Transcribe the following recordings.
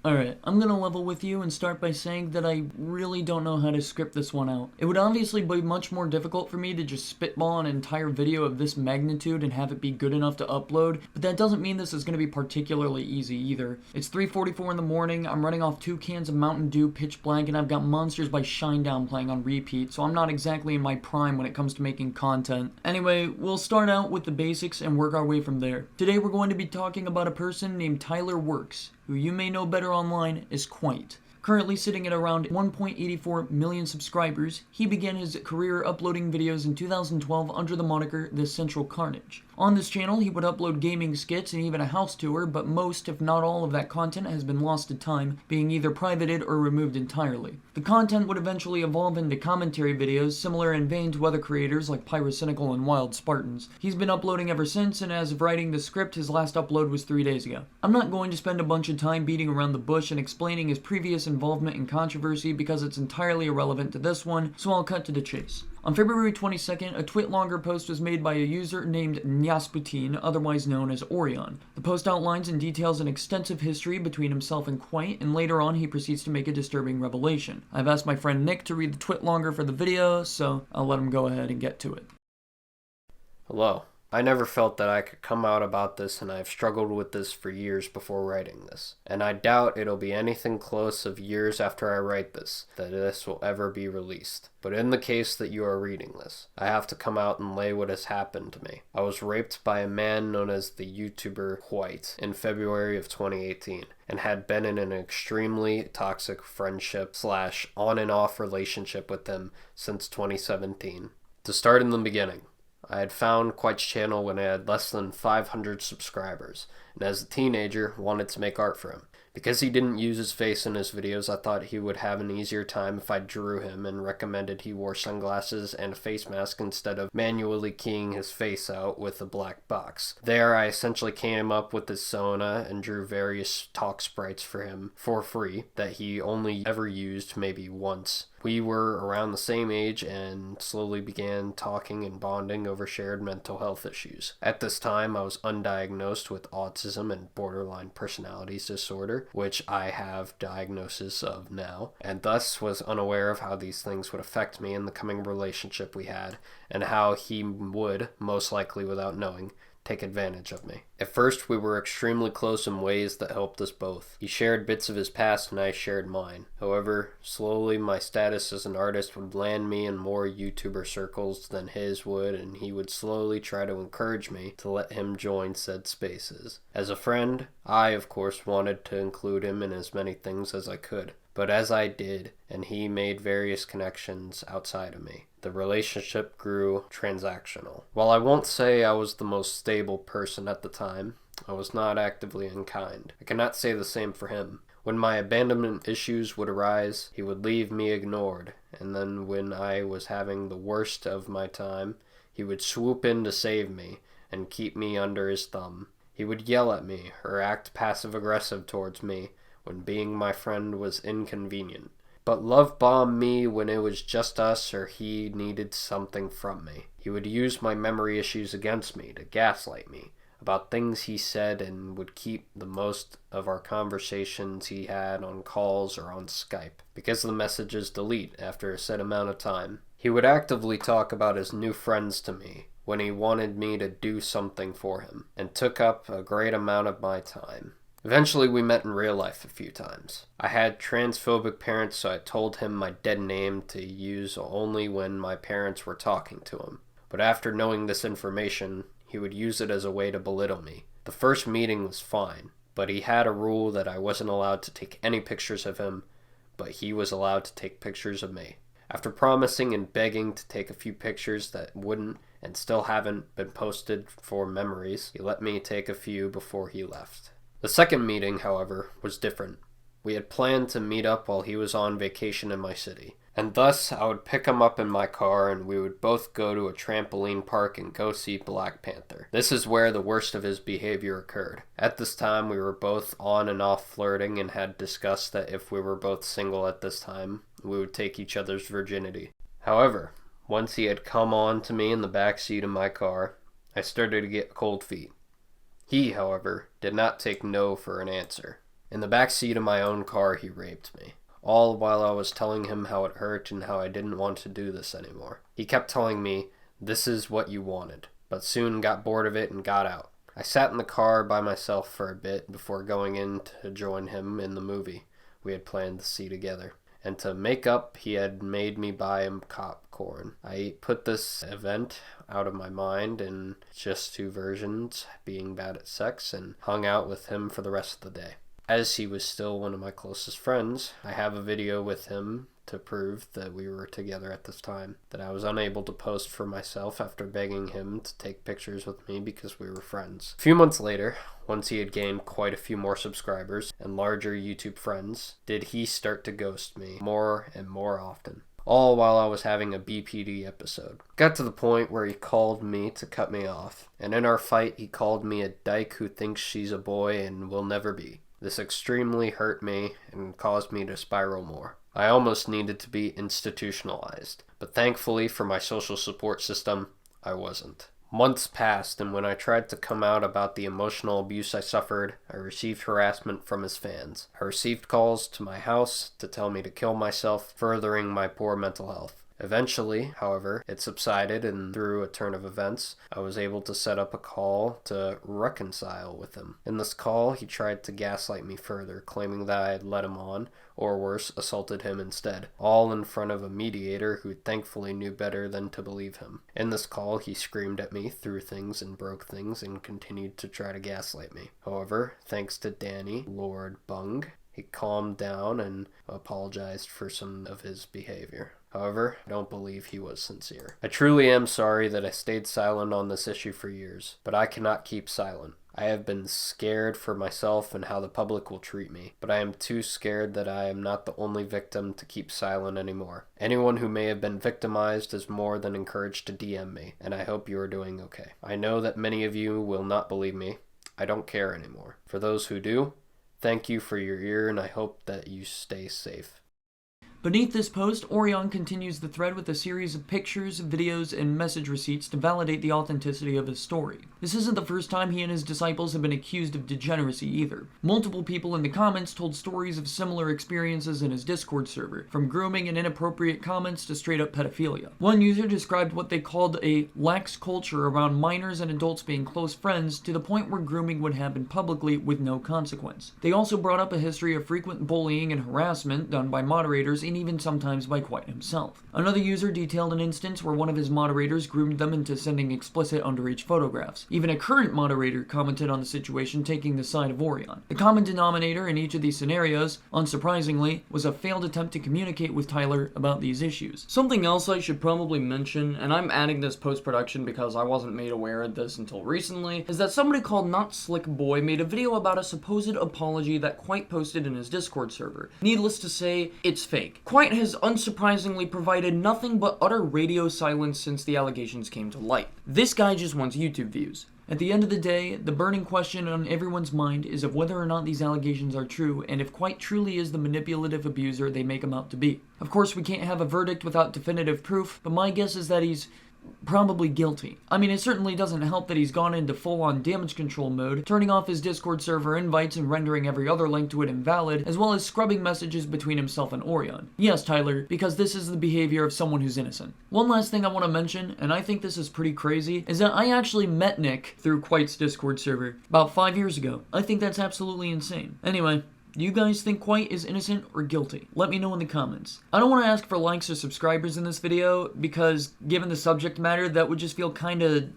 Alright, I'm gonna level with you and start by saying that I really don't know how to script this one out. It would obviously be much more difficult for me to just spitball an entire video of this magnitude and have it be good enough to upload, but that doesn't mean this is gonna be particularly easy either. It's 3:44 in the morning, I'm running off 2 cans of Mountain Dew pitch black, and I've got Monsters by Shinedown playing on repeat, so I'm not exactly in my prime when it comes to making content. Anyway, we'll start out with the basics and work our way from there. Today we're going to be talking about a person named Tyler Works, who you may know better online as Kwite. Currently sitting at around 1.84 million subscribers, he began his career uploading videos in 2012 under the moniker The Central Carnage. On this channel, he would upload gaming skits and even a house tour, but most, if not all, of that content has been lost to time, being either privated or removed entirely. The content would eventually evolve into commentary videos, similar in vein to other creators like Pyrocynical and Wild Spartans. He's been uploading ever since, and as of writing the script, his last upload was 3 days ago. I'm not going to spend a bunch of time beating around the bush and explaining his previous involvement in controversy because it's entirely irrelevant to this one, so I'll cut to the chase. On February 22nd, a TwitLonger post was made by a user named Nyasputin, otherwise known as Orion. The post outlines and details an extensive history between himself and Kwite, and later on he proceeds to make a disturbing revelation. I've asked my friend Nick to read the TwitLonger for the video, so I'll let him go ahead and get to it. Hello. I never felt that I could come out about this, and I've struggled with this for years before writing this. And I doubt it'll be anything close of years after I write this that this will ever be released. But in the case that you are reading this, I have to come out and lay what has happened to me. I was raped by a man known as the YouTuber Kwite in February of 2018, and had been in an extremely toxic friendship / on and off relationship with him since 2017. To start in the beginning, I had found Kwite's channel when I had less than 500 subscribers, and as a teenager wanted to make art for him. Because he didn't use his face in his videos, I thought he would have an easier time if I drew him and recommended he wore sunglasses and a face mask instead of manually keying his face out with a black box. There, I essentially came up with his persona and drew various talk sprites for him for free that he only ever used maybe once. We were around the same age and slowly began talking and bonding over shared mental health issues. At this time, I was undiagnosed with autism and borderline personality disorder, which I have diagnosis of now, and thus was unaware of how these things would affect me in the coming relationship we had, and how he would, most likely without knowing, take advantage of me. At first, we were extremely close in ways that helped us both. He shared bits of his past and I shared mine. However, slowly my status as an artist would land me in more YouTuber circles than his would, and he would slowly try to encourage me to let him join said spaces. As a friend, I of course wanted to include him in as many things as I could. But as I did, and he made various connections outside of me, the relationship grew transactional. While I won't say I was the most stable person at the time, I was not actively unkind. I cannot say the same for him. When my abandonment issues would arise, he would leave me ignored, and then when I was having the worst of my time, he would swoop in to save me and keep me under his thumb. He would yell at me or act passive-aggressive towards me when being my friend was inconvenient, but love bombed me when it was just us or he needed something from me. He would use my memory issues against me to gaslight me about things he said, and would keep the most of our conversations he had on calls or on Skype, because the messages delete after a set amount of time. He would actively talk about his new friends to me when he wanted me to do something for him, and took up a great amount of my time. Eventually we met in real life a few times. I had transphobic parents, so I told him my dead name to use only when my parents were talking to him. But after knowing this information, he would use it as a way to belittle me. The first meeting was fine, but he had a rule that I wasn't allowed to take any pictures of him, but he was allowed to take pictures of me. After promising and begging to take a few pictures that wouldn't and still haven't been posted for memories, he let me take a few before he left. The second meeting, however, was different. We had planned to meet up while he was on vacation in my city, and thus I would pick him up in my car and we would both go to a trampoline park and go see Black Panther. This is where the worst of his behavior occurred. At this time, we were both on and off flirting and had discussed that if we were both single at this time, we would take each other's virginity. However, once he had come on to me in the back seat of my car, I started to get cold feet. He, however, did not take no for an answer. In the back seat of my own car, he raped me. All while I was telling him how it hurt and how I didn't want to do this anymore. He kept telling me, "This is what you wanted," but soon got bored of it and got out. I sat in the car by myself for a bit before going in to join him in the movie we had planned to see together. And to make up, he had made me buy him popcorn. I put this event out of my mind in just two versions, being bad at sex, and hung out with him for the rest of the day. As he was still one of my closest friends, I have a video with him to prove that we were together at this time, that I was unable to post for myself after begging him to take pictures with me because we were friends. A few months later, once he had gained quite a few more subscribers and larger YouTube friends, did he start to ghost me more and more often. All while I was having a BPD episode. Got to the point where he called me to cut me off, and in our fight he called me a dyke who thinks she's a boy and will never be. This extremely hurt me and caused me to spiral more. I almost needed to be institutionalized, but thankfully for my social support system, I wasn't. Months passed, and when I tried to come out about the emotional abuse I suffered, I received harassment from his fans. I received calls to my house to tell me to kill myself, furthering my poor mental health. Eventually, however, it subsided, and through a turn of events, I was able to set up a call to reconcile with him. In this call, he tried to gaslight me further, claiming that I had led him on, or worse, assaulted him instead, all in front of a mediator who thankfully knew better than to believe him. In this call, he screamed at me, threw things and broke things, and continued to try to gaslight me. However, thanks to Danny, Lord Bung, he calmed down and apologized for some of his behavior. However, I don't believe he was sincere. I truly am sorry that I stayed silent on this issue for years, but I cannot keep silent. I have been scared for myself and how the public will treat me, but I am too scared that I am not the only victim to keep silent anymore. Anyone who may have been victimized is more than encouraged to DM me, and I hope you are doing okay. I know that many of you will not believe me. I don't care anymore. For those who do, thank you for your ear, and I hope that you stay safe. Beneath this post, Orion continues the thread with a series of pictures, videos, and message receipts to validate the authenticity of his story. This isn't the first time he and his disciples have been accused of degeneracy either. Multiple people in the comments told stories of similar experiences in his Discord server, from grooming and inappropriate comments to straight-up pedophilia. One user described what they called a lax culture around minors and adults being close friends to the point where grooming would happen publicly with no consequence. They also brought up a history of frequent bullying and harassment done by moderators and even sometimes by Kwite himself. Another user detailed an instance where one of his moderators groomed them into sending explicit underage photographs. Even a current moderator commented on the situation, taking the side of Orion. The common denominator in each of these scenarios, unsurprisingly, was a failed attempt to communicate with Tyler about these issues. Something else I should probably mention, and I'm adding this post-production because I wasn't made aware of this until recently, is that somebody called Not Slick Boy made a video about a supposed apology that Kwite posted in his Discord server. Needless to say, it's fake. Kwite has unsurprisingly provided nothing but utter radio silence since the allegations came to light. This guy just wants YouTube views. At the end of the day, the burning question on everyone's mind is of whether or not these allegations are true, and if Kwite truly is the manipulative abuser they make him out to be. Of course, we can't have a verdict without definitive proof, but my guess is that he's probably guilty. I mean, it certainly doesn't help that he's gone into full-on damage control mode, turning off his Discord server invites and rendering every other link to it invalid, as well as scrubbing messages between himself and Orion. Yes, Tyler, because this is the behavior of someone who's innocent. One last thing I want to mention, and I think this is pretty crazy, is that I actually met Nick through Kwite's Discord server about 5 years ago. I think that's absolutely insane. Anyway, do you guys think Kwite is innocent or guilty? Let me know in the comments. I don't want to ask for likes or subscribers in this video because, given the subject matter, that would just feel kinda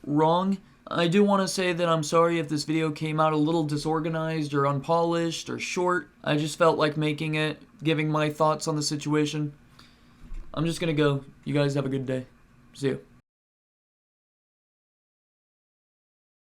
wrong. I do want to say that I'm sorry if this video came out a little disorganized or unpolished or short. I just felt like making it, giving my thoughts on the situation. I'm just gonna go. You guys have a good day. See you.